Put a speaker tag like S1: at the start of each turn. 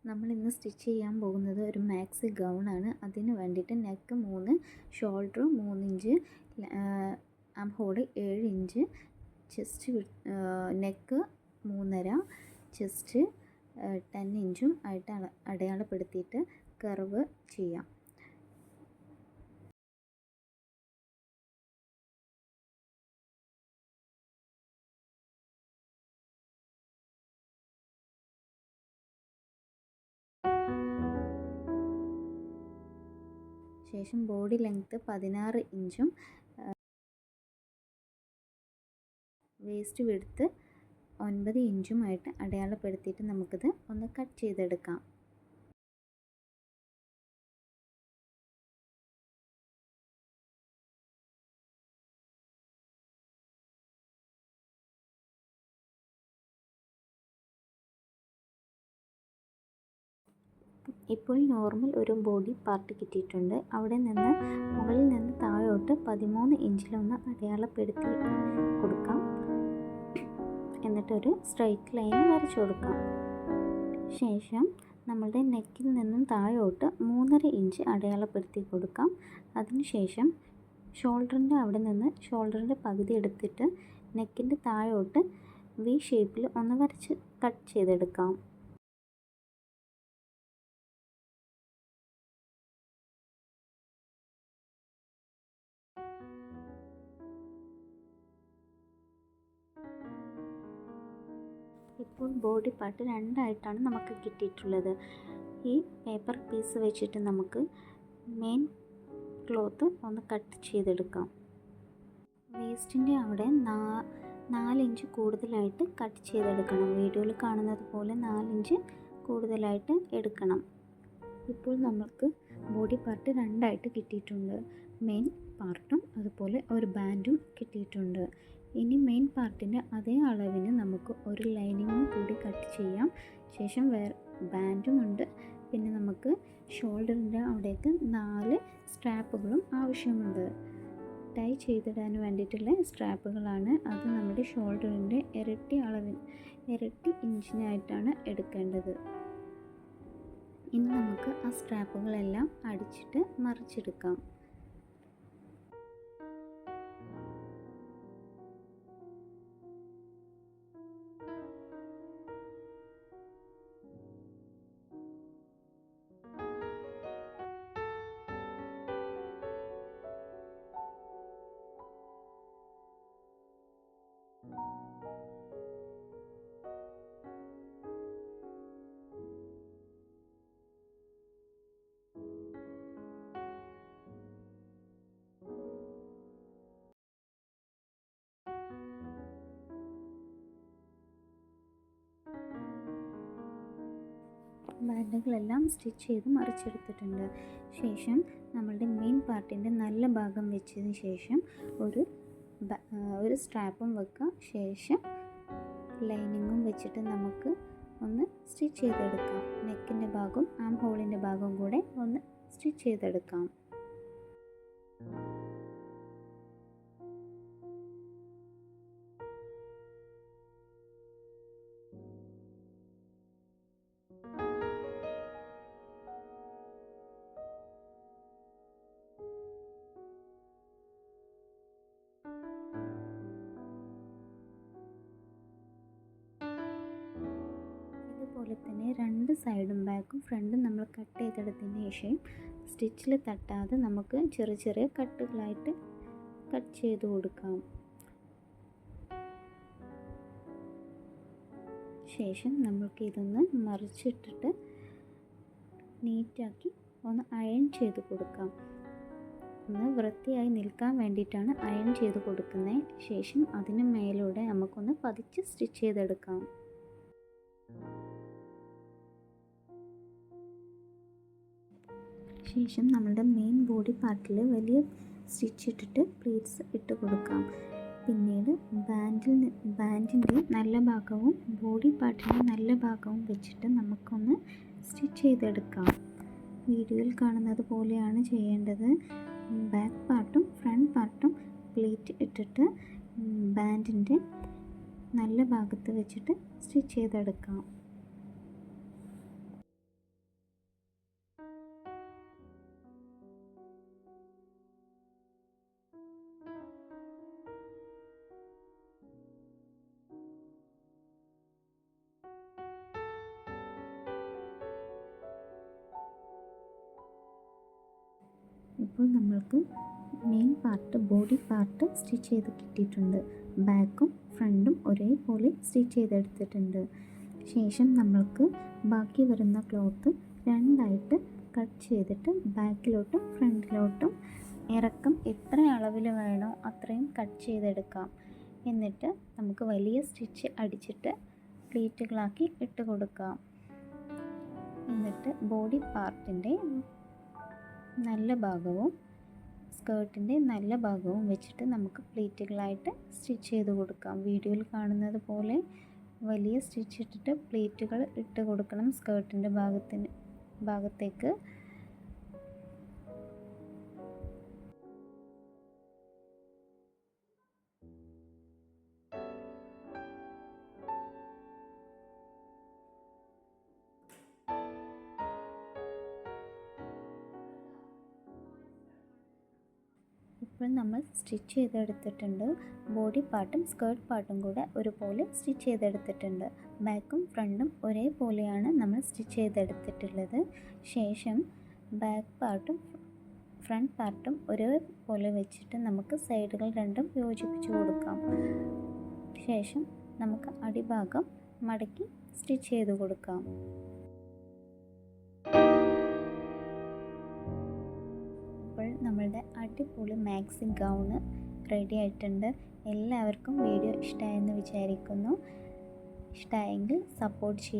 S1: നമ്മൾ ഇന്ന് സ്റ്റിച്ച് ചെയ്യാൻ പോകുന്നത് ഒരു മാക്സി ഗൗണാണ്. അതിന് വേണ്ടിയിട്ട് neck 3, shoulder 3 inch, arm hole 7 inch, chest neck 3.5, chest 10 ഇഞ്ചും ആയിട്ട് അടയാളപ്പെടുത്തിയിട്ട് കർവ് ചെയ്യാം. ശേഷം ബോഡി ലെങ്ത്ത് 16 ഇഞ്ചും വേസ്റ്റ് വിഡ്ത്ത് 9 ഇഞ്ചുമായിട്ട് അടയാളപ്പെടുത്തിയിട്ട് നമുക്കിത് ഒന്ന് കട്ട് ചെയ്തെടുക്കാം. ഇപ്പോൾ നോർമൽ ഒരു ബോഡി പാർട്ട് കിട്ടിയിട്ടുണ്ട്. അവിടെ നിന്ന് മുകളിൽ നിന്ന് താഴോട്ട് 13 ഇഞ്ചിലൊന്ന് അടയാളപ്പെടുത്തി കൊടുക്കാം. എന്നിട്ടൊരു സ്ട്രൈറ്റ് ലൈൻ വരച്ചു കൊടുക്കാം. ശേഷം നമ്മളുടെ നെക്കിൽ നിന്നും താഴോട്ട് 3.5 ഇഞ്ച് അടയാളപ്പെടുത്തി കൊടുക്കാം. അതിനുശേഷം ഷോൾഡറിൻ്റെ അവിടെ നിന്ന് ഷോൾഡറിൻ്റെ പകുതി എടുത്തിട്ട് നെക്കിൻ്റെ താഴോട്ട് വി ഷേപ്പിൽ ഒന്ന് വരച്ച് കട്ട് ചെയ്തെടുക്കാം. ഇപ്പോൾ ബോഡി പാർട്ട് രണ്ടായിട്ടാണ് നമുക്ക് കിട്ടിയിട്ടുള്ളത്. ഈ പേപ്പർ പീസ് വെച്ചിട്ട് നമുക്ക് മെയിൻ ക്ലോത്ത് ഒന്ന് കട്ട് ചെയ്തെടുക്കാം. വേസ്റ്റിൻ്റെ അവിടെ 4 ഇഞ്ച് കൂടുതലായിട്ട് കട്ട് ചെയ്തെടുക്കണം. വീഡിയോയിൽ കാണുന്നത് പോലെ 4 ഇഞ്ച് കൂടുതലായിട്ട് എടുക്കണം. ഇപ്പോൾ നമുക്ക് ബോഡി പാർട്ട് രണ്ടായിട്ട് കിട്ടിയിട്ടുണ്ട്. മെയിൻ പാർട്ടും അതുപോലെ ഒരു ബാൻഡും കിട്ടിയിട്ടുണ്ട്. ഇനി മെയിൻ പാർട്ടിൻ്റെ അതേ അളവിന് നമുക്ക് ഒരു ലൈനിങ്ങും കൂടി കട്ട് ചെയ്യാം. ശേഷം വേറെ ബാൻഡും ഉണ്ട്. പിന്നെ നമുക്ക് ഷോൾഡറിൻ്റെ അവിടേക്ക് 4 സ്ട്രാപ്പുകളും ആവശ്യമുണ്ട്. ടൈ ചെയ്തിടാൻ വേണ്ടിയിട്ടുള്ള സ്ട്രാപ്പുകളാണ്. അത് നമ്മുടെ ഷോൾഡറിൻ്റെ ഇരട്ടി ഇഞ്ചിനായിട്ടാണ് എടുക്കേണ്ടത്. ഇനി നമുക്ക് ആ സ്ട്രാപ്പുകളെല്ലാം അടിച്ചിട്ട് മറിച്ചെടുക്കാം. ബാൻഡുകളെല്ലാം സ്റ്റിച്ച് ചെയ്ത് മറിച്ചെടുത്തിട്ടുണ്ട്. ശേഷം നമ്മളുടെ മെയിൻ പാർട്ടിൻ്റെ നല്ല ഭാഗം വെച്ചതിന് ശേഷം ഒരു സ്ട്രാപ്പും വെക്കുക. ശേഷം ലൈനിങ്ങും വെച്ചിട്ട് നമുക്ക് ഒന്ന് സ്റ്റിച്ച് ചെയ്തെടുക്കാം. നെക്കിൻ്റെ ഭാഗവും ആം ഹോളിൻ്റെ ഭാഗവും കൂടെ ഒന്ന് സ്റ്റിച്ച് ചെയ്തെടുക്കാം. അതുപോലെ തന്നെ 2 സൈഡും ബാക്കും ഫ്രണ്ടും നമ്മൾ കട്ട് ചെയ്തെടുത്തതിന് ശേഷം സ്റ്റിച്ചിൽ തട്ടാതെ നമുക്ക് ചെറിയ ചെറിയ കട്ടുകളായിട്ട് കട്ട് ചെയ്ത് കൊടുക്കാം. ശേഷം നമുക്ക് ഇതൊന്ന് മറിച്ചിട്ടിട്ട് നീറ്റാക്കി ഒന്ന് അയൺ ചെയ്ത് കൊടുക്കാം. ഒന്ന് വൃത്തിയായി നിൽക്കാൻ വേണ്ടിയിട്ടാണ് അയൺ ചെയ്ത് കൊടുക്കുന്നത്. ശേഷം അതിന് മേലൂടെ നമുക്കൊന്ന് പതിച്ച് സ്റ്റിച്ച് ചെയ്തെടുക്കാം. ശേഷം നമ്മളുടെ മെയിൻ ബോഡി പാർട്ടിൽ വലിയ സ്റ്റിച്ച് ഇട്ടിട്ട് പ്ലീറ്റ്സ് ഇട്ട് കൊടുക്കാം. പിന്നീട് ബാൻഡിൻ്റെ നല്ല ഭാഗവും ബോഡി പാർട്ടിൻ്റെ നല്ല ഭാഗവും വെച്ചിട്ട് നമുക്കൊന്ന് സ്റ്റിച്ച് ചെയ്തെടുക്കാം. വീഡിയോയിൽ കാണുന്നത് പോലെയാണ് ചെയ്യേണ്ടത്. ബാക്ക് പാർട്ടും ഫ്രണ്ട് പാർട്ടും പ്ലീറ്റ് ഇട്ടിട്ട് ബാൻഡിൻ്റെ നല്ല ഭാഗത്ത് വെച്ചിട്ട് സ്റ്റിച്ച് ചെയ്തെടുക്കാം. ഇപ്പോൾ നമ്മൾക്ക് main part body part stitch ചെയ്ത് കിട്ടിയിട്ടുണ്ട്. ബാക്കും ഫ്രണ്ടും ഒരേപോലെ സ്റ്റിച്ച് ചെയ്തെടുത്തിട്ടുണ്ട്. ശേഷം നമ്മൾക്ക് ബാക്കി വരുന്ന ക്ലോത്ത് രണ്ടായിട്ട് കട്ട് ചെയ്തിട്ട് ബാക്കിലോട്ടും ഫ്രണ്ടിലോട്ടും ഇറക്കം എത്ര അളവിൽ വേണോ അത്രയും കട്ട് ചെയ്തെടുക്കാം. എന്നിട്ട് നമുക്ക് വലിയ സ്റ്റിച്ച് അടിച്ചിട്ട് പ്ലീറ്റുകളാക്കി ഇട്ട് കൊടുക്കാം. എന്നിട്ട് ബോഡി പാർട്ടിൻ്റെ നല്ല ഭാഗവും സ്കേർട്ടിൻ്റെ നല്ല ഭാഗവും വെച്ചിട്ട് നമുക്ക് പ്ലീറ്റുകളായിട്ട് സ്റ്റിച്ച് ചെയ്ത് കൊടുക്കാം. വീഡിയോയിൽ കാണുന്നത് പോലെ വലിയ സ്റ്റിച്ച് ഇട്ടിട്ട് പ്ലീറ്റുകൾ ഇട്ട് കൊടുക്കണം സ്കേർട്ടിൻ്റെ ഭാഗത്തേക്ക്. ഇപ്പോൾ നമ്മൾ സ്റ്റിച്ച് ചെയ്തെടുത്തിട്ടുണ്ട്. ബോഡി പാർട്ടും സ്കേർട്ട് പാർട്ടും കൂടെ ഒരുപോലെ സ്റ്റിച്ച് ചെയ്തെടുത്തിട്ടുണ്ട്. ബാക്കും ഫ്രണ്ടും ഒരേപോലെയാണ് നമ്മൾ സ്റ്റിച്ച് ചെയ്തെടുത്തിട്ടുള്ളത്. ശേഷം ബാക്ക് പാർട്ടും ഫ്രണ്ട് പാർട്ടും ഒരേപോലെ വെച്ചിട്ട് നമുക്ക് സൈഡുകൾ രണ്ടും യോജിപ്പിച്ച് കൊടുക്കാം. ശേഷം നമുക്ക് അടിഭാഗം മടക്കി സ്റ്റിച്ച് ചെയ്ത് കൊടുക്കാം. നമ്മളുടെ അടിപൊളി മാക്സി ഗൗണ് റെഡി ആയിട്ടുണ്ട്. എല്ലാവർക്കും വീഡിയോ ഇഷ്ടമായെന്ന് വിചാരിക്കുന്നു. ഇഷ്ടമായെങ്കിൽ സപ്പോർട്ട് ചെയ്യുക.